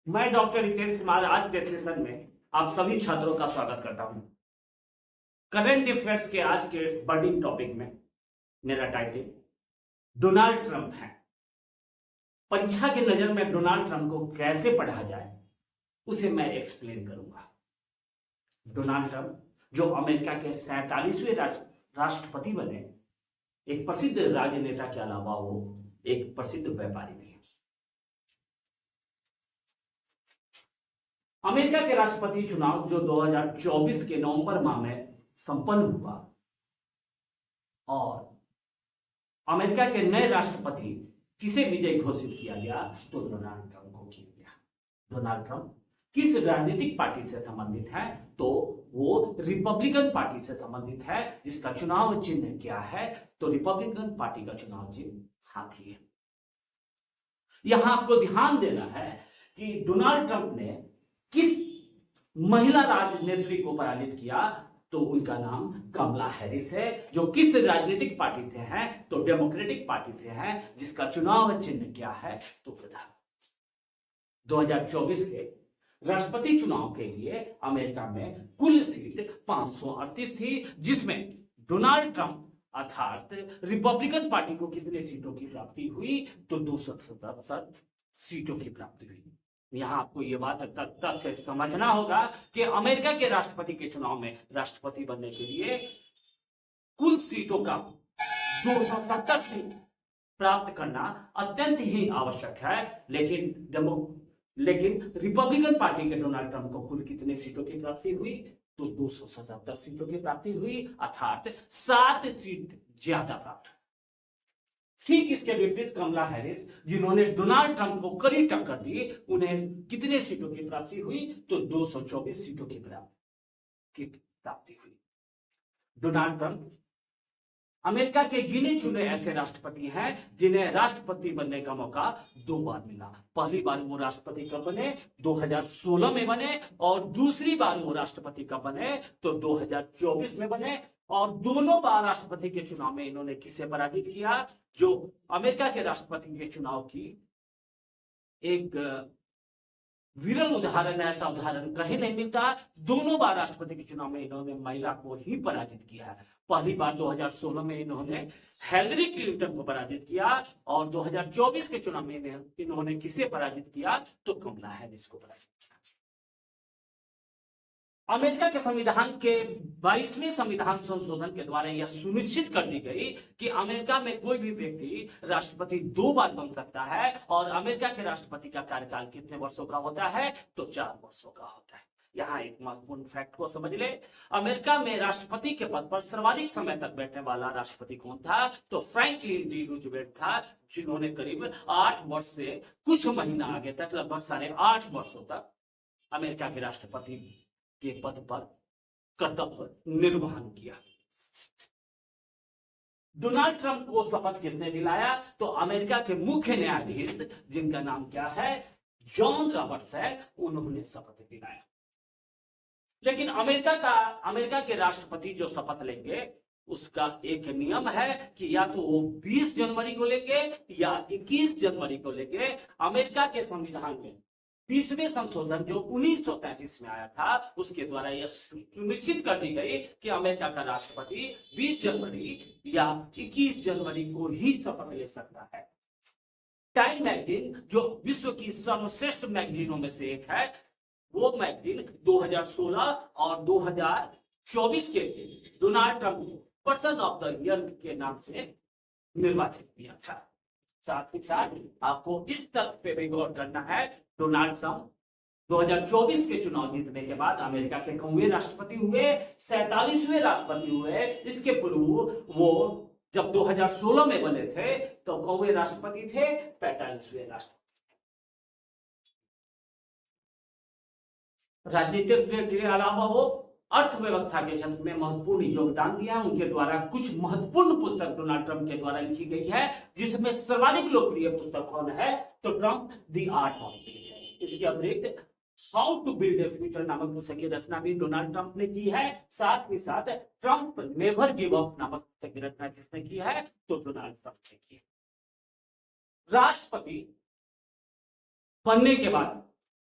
मैं डॉक्टर रितेश कुमार आज के सेशन में आप सभी छात्रों का स्वागत करता हूं। करंट अफेयर्स के आज के बर्निंग टॉपिक में मेरा टाइटल डोनाल्ड ट्रंप है। परीक्षा की नजर में डोनाल्ड ट्रंप को कैसे पढ़ा जाए उसे मैं एक्सप्लेन करूंगा। डोनाल्ड ट्रंप जो अमेरिका के 47वें राष्ट्रपति बने, एक प्रसिद्ध राजनेता के अलावा वो एक प्रसिद्ध व्यापारी भी है। अमेरिका के राष्ट्रपति चुनाव जो 2024 के नवंबर माह में संपन्न हुआ और अमेरिका के नए राष्ट्रपति किसे विजयी घोषित किया गया, तो डोनाल्ड ट्रंप को किया गया। डोनाल्ड ट्रंप किस राजनीतिक पार्टी से संबंधित है, तो वो रिपब्लिकन पार्टी से संबंधित है, जिसका चुनाव चिन्ह क्या है, तो रिपब्लिकन पार्टी का चुनाव चिन्ह हाथी है। यहां आपको ध्यान देना है कि डोनाल्ड ट्रंप ने किस महिला राजनेत्री को पराजित किया, तो उनका नाम कमला हैरिस है, जो किस राजनीतिक पार्टी से है, तो डेमोक्रेटिक पार्टी से है, जिसका चुनाव चिन्ह क्या है, तो प्रधान। 2024 के राष्ट्रपति चुनाव के लिए अमेरिका में कुल सीट 538 थी, जिसमें डोनाल्ड ट्रंप अर्थात रिपब्लिकन पार्टी को कितने सीटों की प्राप्ति हुई, तो 277 सीटों की प्राप्ति हुई। यहां आपको यह बात तथ्य समझना होगा कि अमेरिका के राष्ट्रपति के चुनाव में राष्ट्रपति बनने के लिए कुल सीटों का 270 सीट प्राप्त करना अत्यंत ही आवश्यक है। लेकिन रिपब्लिकन पार्टी के डोनाल्ड ट्रंप को कुल कितने सीटों की प्राप्ति हुई, तो 277 सीटों की प्राप्ति हुई, अर्थात 7 सीट ज्यादा प्राप्त हुई। ठीक इसके विपरीत कमला हैरिस, जिन्होंने डोनाल्ड ट्रंप को कड़ी टक्कर दी, उन्हें कितने सीटों की प्राप्ति हुई, तो 224 सीटों की प्राप्ति हुई। डोनाल्ड ट्रंप अमेरिका के गिने चुने ऐसे राष्ट्रपति हैं जिन्हें राष्ट्रपति बनने का मौका 2 बार मिला। पहली बार वो राष्ट्रपति कब बने, 2016 में बने, और दूसरी बार वो राष्ट्रपति कब बने, तो 2024 में बने। और दोनों बार राष्ट्रपति के चुनाव में इन्होंने किसे पराजित किया, जो अमेरिका के राष्ट्रपति के चुनाव की एक विरल उदाहरण है, ऐसा उदाहरण कहीं नहीं मिलता। दोनों बार राष्ट्रपति के चुनाव में इन्होंने महिला को ही पराजित किया है। पहली बार 2016 में इन्होंने हिलरी क्लिंटन को पराजित किया, और 2024 के चुनाव में इन्होंने किसे पराजित किया, तो कमला हैरिस को पराजित किया। अमेरिका के संविधान के 22वें संविधान संशोधन के द्वारा यह सुनिश्चित कर दी गई कि अमेरिका में कोई भी व्यक्ति राष्ट्रपति 2 बार बन सकता है, और अमेरिका के राष्ट्रपति का कार्यकाल कितने वर्षों का होता है, तो 4 वर्षों का होता है। यहां एक महत्वपूर्ण फैक्ट को समझ ले, अमेरिका में राष्ट्रपति के पद पर सर्वाधिक समय तक बैठने वाला राष्ट्रपति कौन था, तो फ्रैंकलिन डी रूजवेल्ट था, जिन्होंने करीब 8 वर्ष से कुछ महीना आगे तक, लगभग 8.5 वर्षों तक अमेरिका के राष्ट्रपति के पद पर कर्तव्य निर्वहन किया। डोनाल्ड ट्रंप को शपथ किसने दिलाया, तो अमेरिका के मुख्य न्यायाधीश, जिनका नाम क्या है, जॉन रॉबर्ट्स है, उन्होंने शपथ दिलाया। लेकिन अमेरिका के राष्ट्रपति जो शपथ लेंगे, उसका एक नियम है कि या तो वो 20 जनवरी को लेंगे या 21 जनवरी को लेंगे। अमेरिका के संविधान में 20वें संशोधन जो 1933 में आया था, उसके द्वारा यह सुनिश्चित कर दी गई कि अमेरिका का राष्ट्रपति 20 जनवरी या 21 जनवरी को ही शपथ ले सकता है। टाइम मैगजीन, जो विश्व की सर्वश्रेष्ठ मैगजीनों में से एक है, वो मैगजीन 2016 और 2024 के लिए डोनाल्ड ट्रंप को पर्सन ऑफ द ईयर के नाम से निर्वाचित किया था। साथ ही साथ आपको इस तथ्य पे भी गौर करना है, डोनाल्ड ट्रंप 2024 के चुनाव जीतने के बाद अमेरिका के कौवे राष्ट्रपति हुए, 47वें राष्ट्रपति हुए। इसके पूर्व वो जब 2016 में बने थे तो कौवे राष्ट्रपति थे, 45वें राष्ट्रपति। राजनीतिक के अलावा वो अर्थव्यवस्था के क्षेत्र में महत्वपूर्ण योगदान दिया। उनके द्वारा कुछ महत्वपूर्ण पुस्तक डोनाल्ड ट्रंप के द्वारा लिखी गई है, जिसमें सर्वाधिक लोकप्रिय पुस्तक कौन है, तो Trump the art of living. इसके अतिरिक्त how to build a future नामक पुस्तक की रचना भी डोनाल्ड ट्रंप ने की है। साथ ही साथ ट्रंप नेवर गिव अप नामक पुस्तक की रचना किसने की है, तो डोनाल्ड ट्रंप ने की। राष्ट्रपति बनने के बाद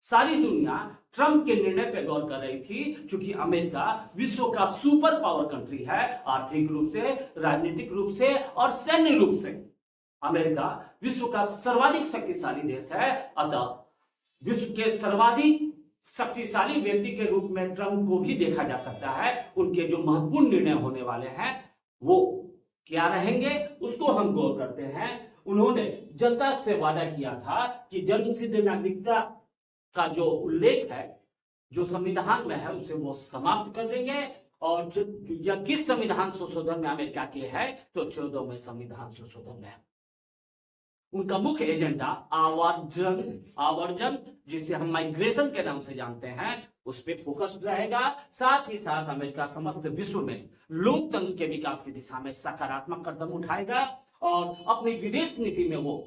सारी दुनिया ट्रंप के निर्णय पर गौर कर रही थी, क्योंकि अमेरिका विश्व का सुपर पावर कंट्री है, आर्थिक रूप से, राजनीतिक रूप से और सैन्य रूप से अमेरिका विश्व का सर्वाधिक शक्तिशाली देश है। अतः विश्व के सर्वाधिक शक्तिशाली व्यक्ति के रूप में ट्रंप को भी देखा जा सकता है। उनके जो महत्वपूर्ण निर्णय होने वाले हैं वो क्या रहेंगे, उसको हम गौर करते हैं। उन्होंने जनता से वादा किया था कि जन्मसिद्ध नागरिकता का जो उल्लेख है, जो संविधान में है, उसे वो समाप्त कर देंगे। और जो 21 संविधान संशोधन में अमेरिका के है, तो 14वें संविधान संशोधन में है। उनका मुख्य एजेंडा आवर्जन जिसे हम माइग्रेशन के नाम से जानते हैं, उस पर फोकस्ड रहेगा। साथ ही साथ अमेरिका समस्त विश्व में लोकतंत्र के विकास की दिशा में सकारात्मक कदम उठाएगा और अपनी विदेश नीति में वो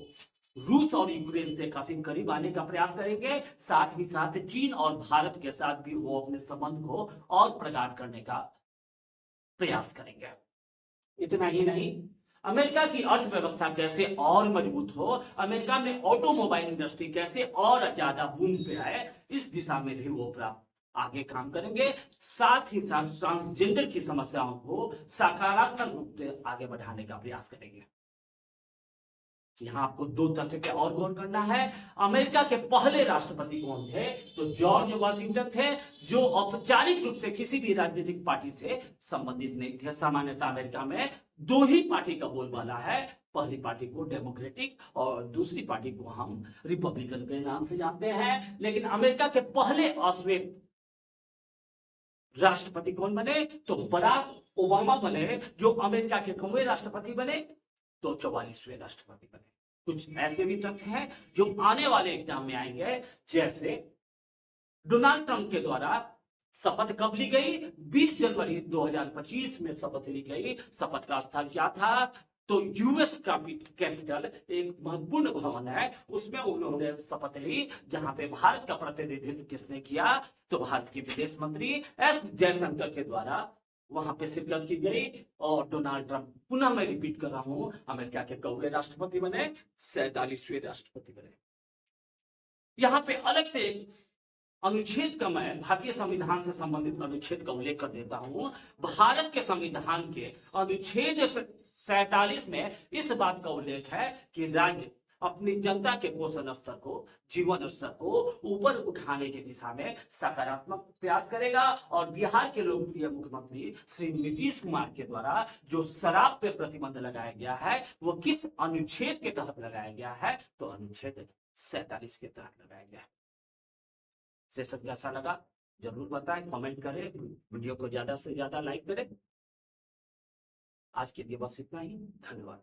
रूस और यूक्रेन से काफी करीब आने का प्रयास करेंगे। साथ ही साथ चीन और भारत के साथ भी वो अपने संबंध को और प्रगाढ़ करने का प्रयास करेंगे। इतना ही नहीं, अमेरिका की अर्थव्यवस्था कैसे और मजबूत हो, अमेरिका में ऑटोमोबाइल इंडस्ट्री कैसे और ज्यादा बूम पे आए, इस दिशा में भी वो आगे काम करेंगे। साथ ही साथ ट्रांसजेंडर की समस्याओं को सकारात्मक रूप से आगे बढ़ाने का प्रयास करेंगे। यहां आपको दो तथ्य पे और गौर करना है। अमेरिका के पहले राष्ट्रपति कौन थे? तो जॉर्ज वॉशिंगटन थे, जो औपचारिक रूप से किसी भी राजनीतिक पार्टी से संबंधित नहीं थे। सामान्यतः अमेरिका में दो ही पार्टी का बोलबाला है, पहली पार्टी को डेमोक्रेटिक और दूसरी पार्टी को हम रिपब्लिकन के नाम से जानते हैं। लेकिन अमेरिका के पहले अश्वेत राष्ट्रपति कौन बने? तो बराक ओबामा बने, जो अमेरिका के कौवे राष्ट्रपति बने, तो 44वें राष्ट्रपति बने। कुछ ऐसे भी तथ्य हैं जो आने वाले एग्जाम में आएंगे, जैसे डोनाल्ड ट्रंप के द्वारा शपथ कब ली गई? 20 जनवरी 2025 में शपथ ली गई। शपथ का स्थल क्या था? तो यूएस का कैपिटल, एक महत्वपूर्ण भवन है, उसमें उन्होंने शपथ ली, जहां पे भारत का प्रतिनिधित्व किसने किया? तो भारत के विदेश मंत्री एस जयशंकर के द्वारा वहां पे शिरकत की गई। और डोनाल्ड ट्रंप, पुनः मैं रिपीट कर रहा हूं, अमेरिका के कौवे राष्ट्रपति बने, 47वें राष्ट्रपति बने। यहां पे अलग से अनुच्छेद का, मैं भारतीय संविधान से संबंधित अनुच्छेद का उल्लेख कर देता हूं। भारत के संविधान के अनुच्छेद 47 में इस बात का उल्लेख है कि राज्य अपनी जनता के पोषण स्तर को, जीवन स्तर को ऊपर उठाने की दिशा में सकारात्मक प्रयास करेगा। और बिहार के लोकप्रिय मुख्यमंत्री श्री नीतीश कुमार के द्वारा जो शराब पे प्रतिबंध लगाया गया है, वो किस अनुच्छेद के तहत लगाया गया है? तो अनुच्छेद 47 के तहत लगाया गया है। सेशन कैसा लगा जरूर बताएं, कमेंट करें, वीडियो को ज्यादा से ज्यादा लाइक करें। आज के लिए बस इतना ही, धन्यवाद।